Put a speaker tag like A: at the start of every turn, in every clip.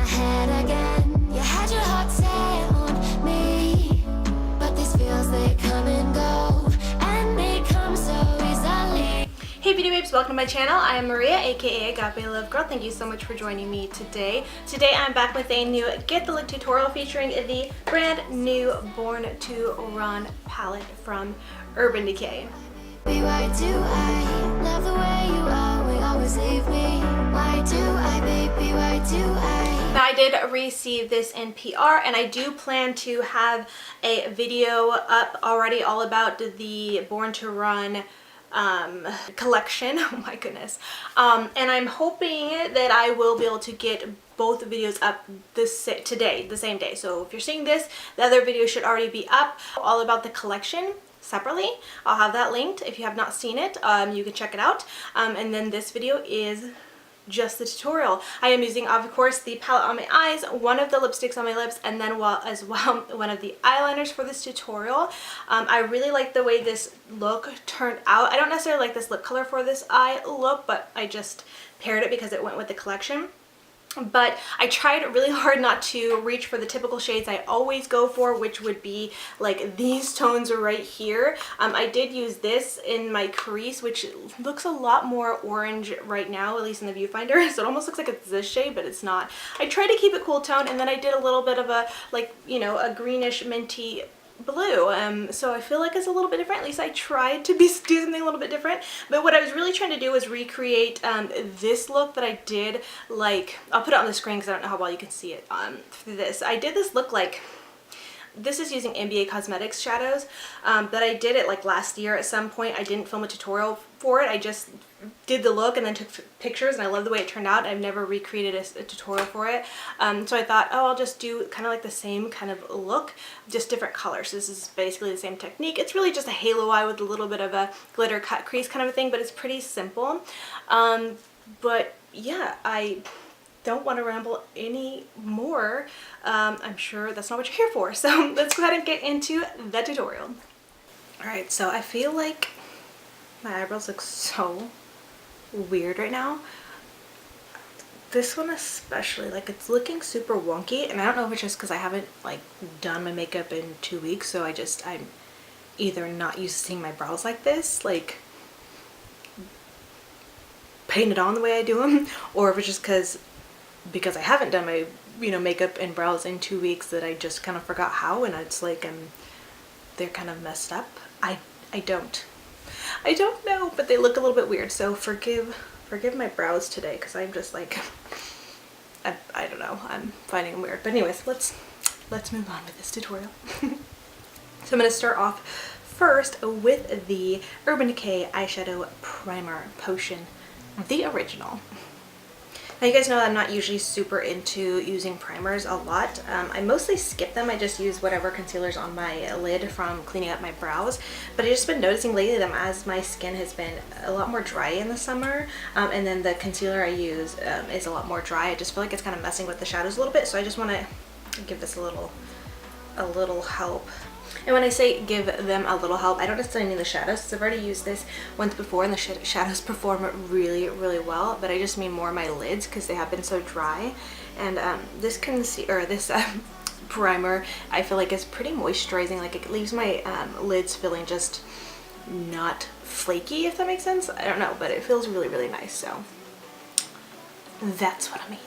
A: head again. You had your heart set on me, but these feels, they come and go, and they come so easily.
B: Hey beauty babes, welcome to my channel. I am Maria, aka agapelovegirl. Thank you so much for joining me today. Today I'm back with a new Get the Look tutorial featuring the brand new Born to Run palette from Urban Decay.
A: Why do I love the way you are? We always leave me. Why do I, baby? Why do I?
B: Now I did receive this in PR, and I do plan to have a video up already all about the Born to Run collection. Oh my goodness. And I'm hoping that I will be able to get both videos up today, the same day. So if you're seeing this, the other video should already be up, all about the collection separately. I'll have that linked. If you have not seen it, you can check it out. And then this video is just the tutorial. I am using, of course, the palette on my eyes, one of the lipsticks on my lips, and then as well one of the eyeliners for this tutorial. I really like the way this look turned out. I don't necessarily like this lip color for this eye look, but I just paired it because it went with the collection. But I tried really hard not to reach for the typical shades I always go for, which would be like these tones right here. I did use this in my crease, which looks a lot more orange right now, at least in the viewfinder. So it almost looks like it's this shade, but it's not. I tried to keep it cool tone, and then I did a little bit of a, like, you know, a greenish minty blue. So I feel like it's a little bit different. At least I tried to do something a little bit different. But what I was really trying to do was recreate this look that I did, like, I'll put it on the screen because I don't know how well you can see it through this. I did this look like, this is using NBA Cosmetics shadows, but I did it like last year at some point. I didn't film a tutorial for it. I just did the look and then took pictures, and I love the way it turned out. I've never recreated a tutorial for it. So I thought, oh, I'll just do kind of like the same kind of look, just different colors. So this is basically the same technique. It's really just a halo eye with a little bit of a glitter cut crease kind of a thing, but it's pretty simple. But yeah, I don't want to ramble any more. I'm sure that's not what you're here for. So let's go ahead and get into the tutorial. Alright, so I feel like my eyebrows look so weird right now. This one especially, like, it's looking super wonky, and I don't know if it's just because I haven't like done my makeup in 2 weeks, so I'm either not used to seeing my brows like this, like painted on the way I do them, or if it's just because I haven't done my, you know, makeup and brows in 2 weeks that I just kind of forgot how, and it's like they're kind of messed up. I don't know, but they look a little bit weird, so forgive my brows today, because I'm just like, I don't know, I'm finding them weird. But anyways, let's move on with this tutorial. So I'm going to start off first with the Urban Decay eyeshadow primer potion, the original. Now you guys know I'm not usually super into using primers a lot. I mostly skip them. I just use whatever concealer's on my lid from cleaning up my brows. But I've just been noticing lately that as my skin has been a lot more dry in the summer, and then the concealer I use is a lot more dry, I just feel like it's kind of messing with the shadows a little bit. So I just want to give this a little help. And when I say give them a little help, I don't necessarily mean the shadows, because I've already used this once before and the shadows perform really, really well. But I just mean more my lids, because they have been so dry. And this primer, I feel like is pretty moisturizing. Like, it leaves my lids feeling just not flaky, if that makes sense. I don't know, but it feels really, really nice. So that's what I mean.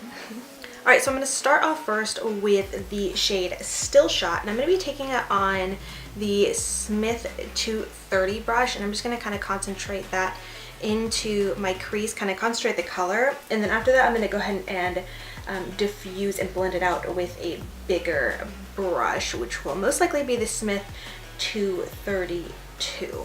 B: Alright, so I'm going to start off first with the shade Still Shot, and I'm going to be taking it on the Smith 230 brush, and I'm just going to kind of concentrate that into my crease, kind of concentrate the color, and then after that I'm going to go ahead and diffuse and blend it out with a bigger brush, which will most likely be the Smith 232.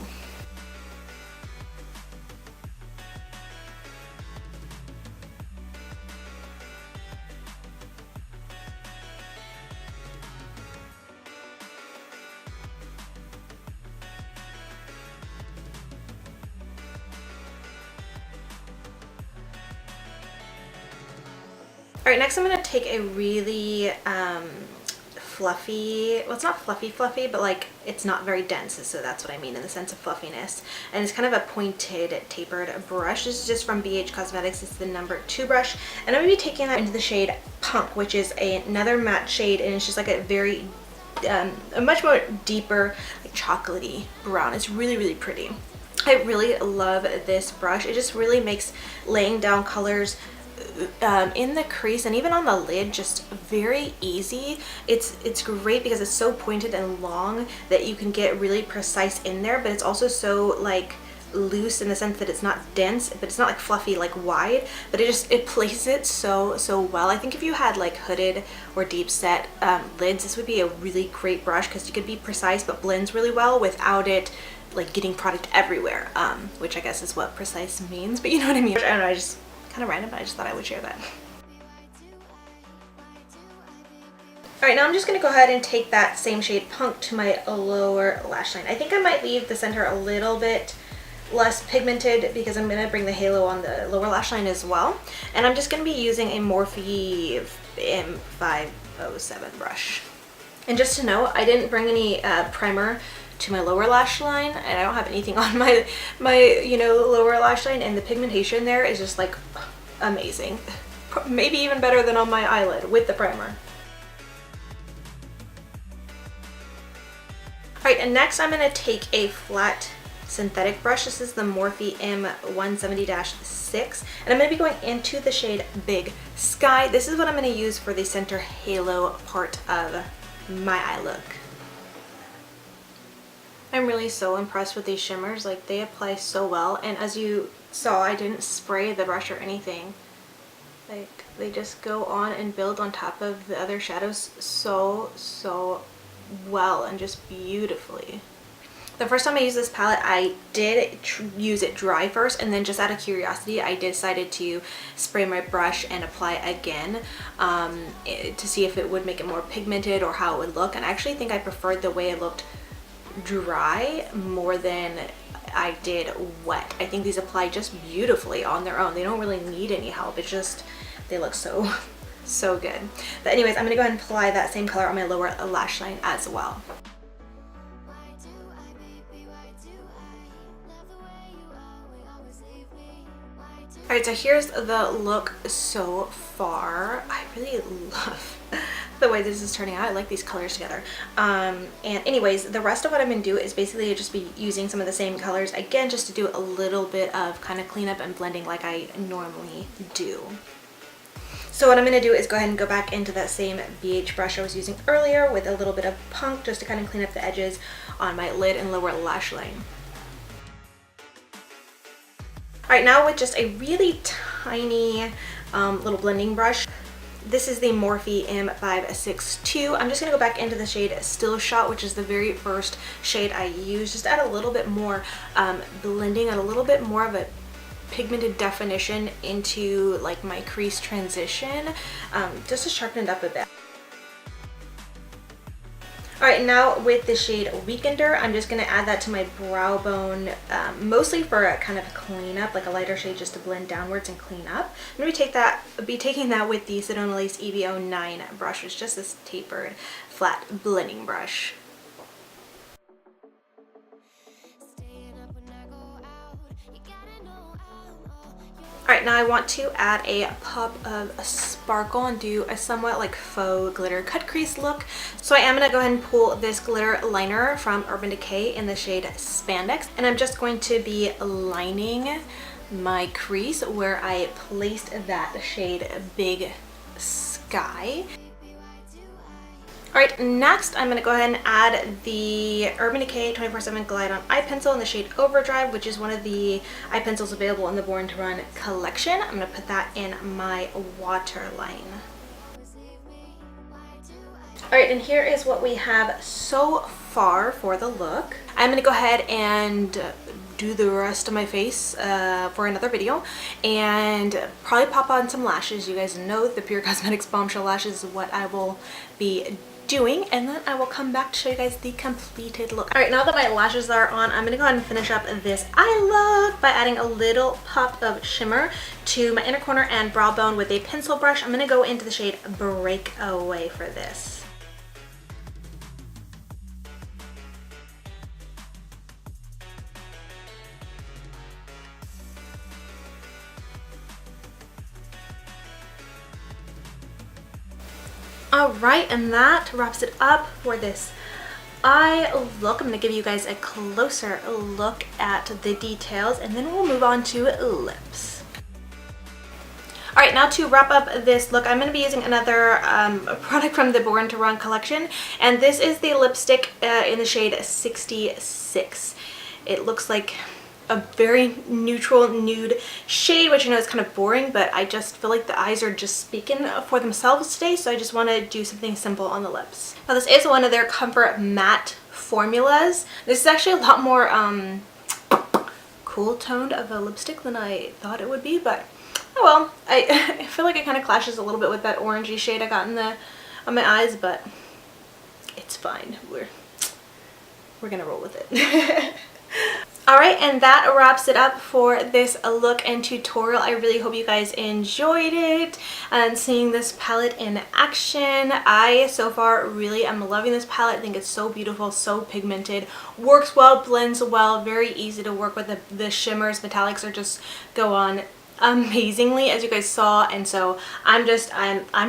B: Alright, next I'm going to take a really fluffy, well, it's not fluffy, but like it's not very dense, so that's what I mean in the sense of fluffiness. And it's kind of a pointed, tapered brush. This is just from BH Cosmetics. It's the number 2 brush, and I'm going to be taking that into the shade Punk, which is another matte shade, and it's just like a very a much more deeper, like chocolatey brown. It's really, really pretty. I really love this brush. It just really makes laying down colors in the crease and even on the lid just very easy. It's great because it's so pointed and long that you can get really precise in there, but it's also so like loose in the sense that it's not dense, but it's not like fluffy, like wide, but it places it so well. I think if you had like hooded or deep set lids, this would be a really great brush because you could be precise but blends really well without it like getting product everywhere, which I guess is what precise means, but you know what I mean. I don't know, I just kind of random, but I just thought I would share that. Alright, now I'm just going to go ahead and take that same shade Punk to my lower lash line. I think I might leave the center a little bit less pigmented because I'm going to bring the halo on the lower lash line as well. And I'm just going to be using a Morphe M507 brush. And just to note, I didn't bring any primer to my lower lash line, and I don't have anything on my you know, lower lash line, and the pigmentation there is just like amazing. Maybe even better than on my eyelid with the primer. Alright, and next I'm going to take a flat synthetic brush. This is the Morphe M170-6, and I'm going to be going into the shade Big Sky. This is what I'm going to use for the center halo part of my eye look. I'm really so impressed with these shimmers. Like, they apply so well, and as you saw, I didn't spray the brush or anything. Like, they just go on and build on top of the other shadows so well and just beautifully. The first time I used this palette, I did use it dry first, and then just out of curiosity, I decided to spray my brush and apply again to see if it would make it more pigmented or how it would look. And I actually think I preferred the way it looked dry more than I did wet. I think these apply just beautifully on their own. They don't really need any help. It's just, they look so good. But anyways, I'm going to go ahead and apply that same color on my lower lash line as well. Alright, so here's the look so far. I really love the way this is turning out. I like these colors together. And anyways, the rest of what I'm going to do is basically just be using some of the same colors again, just to do a little bit of kind of cleanup and blending like I normally do. So what I'm going to do is go ahead and go back into that same BH brush I was using earlier with a little bit of Punk just to kind of clean up the edges on my lid and lower lash line. Alright, now with just a really tiny little blending brush. This is the Morphe M562. I'm just going to go back into the shade Still Shot, which is the very first shade I used. Just add a little bit more blending, add a little bit more of a pigmented definition into like my crease transition, just to sharpen it up a bit. Alright, now with the shade Weekender, I'm just going to add that to my brow bone, mostly for a kind of a cleanup, like a lighter shade just to blend downwards and clean up. I'm going to be taking that with the Sedona Lace EV09 brush, which is just this tapered, flat blending brush. Alright, now I want to add a pop of sparkle and do a somewhat like faux glitter cut crease look. So I am going to go ahead and pull this glitter liner from Urban Decay in the shade Spandex. And I'm just going to be lining my crease where I placed that shade Big Sky. Alright, next I'm going to go ahead and add the Urban Decay 24/7 Glide On Eye Pencil in the shade Overdrive, which is one of the eye pencils available in the Born to Run collection. I'm going to put that in my waterline. Alright, and here is what we have so far for the look. I'm going to go ahead and do the rest of my face for another video and probably pop on some lashes. You guys know the Pure Cosmetics Bombshell lashes is what I will be doing, and then I will come back to show you guys the completed look. Alright, now that my lashes are on, I'm going to go ahead and finish up this eye look by adding a little pop of shimmer to my inner corner and brow bone with a pencil brush. I'm going to go into the shade Breakaway for this. Alright, and that wraps it up for this eye look. I'm going to give you guys a closer look at the details, and then we'll move on to lips. Alright, now to wrap up this look, I'm going to be using another product from the Born to Run collection, and this is the lipstick in the shade 66. It looks like a very neutral nude shade, which I know is kind of boring, but I just feel like the eyes are just speaking for themselves today, so I just want to do something simple on the lips. Now this is one of their Comfort Matte formulas. This is actually a lot more cool toned of a lipstick than I thought it would be, but oh well. I feel like it kind of clashes a little bit with that orangey shade I got in on my eyes, but it's fine. We're gonna roll with it. Alright, and that wraps it up for this look and tutorial. I really hope you guys enjoyed it and seeing this palette in action. I so far really am loving this palette. I think it's so beautiful, so pigmented, works well, blends well, very easy to work with. The shimmers, metallics are just go on amazingly, as you guys saw, and so I'm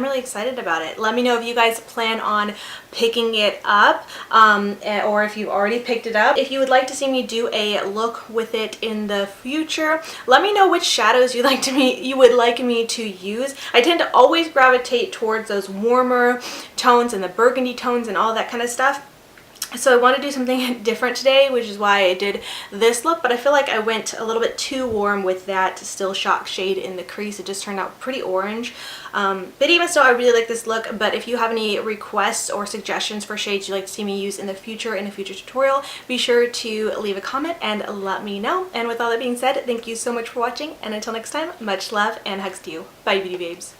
B: really excited about it. Let me know if you guys plan on picking it up, or if you've already picked it up. If you would like to see me do a look with it in the future, let me know which shadows you would like me to use. I tend to always gravitate towards those warmer tones and the burgundy tones and all that kind of stuff. So I want to do something different today, which is why I did this look, but I feel like I went a little bit too warm with that Still Shock shade in the crease. It just turned out pretty orange. But even so, I really like this look. But if you have any requests or suggestions for shades you'd like to see me use in a future tutorial, be sure to leave a comment and let me know. And with all that being said, thank you so much for watching, and until next time, much love and hugs to you. Bye, beauty babes.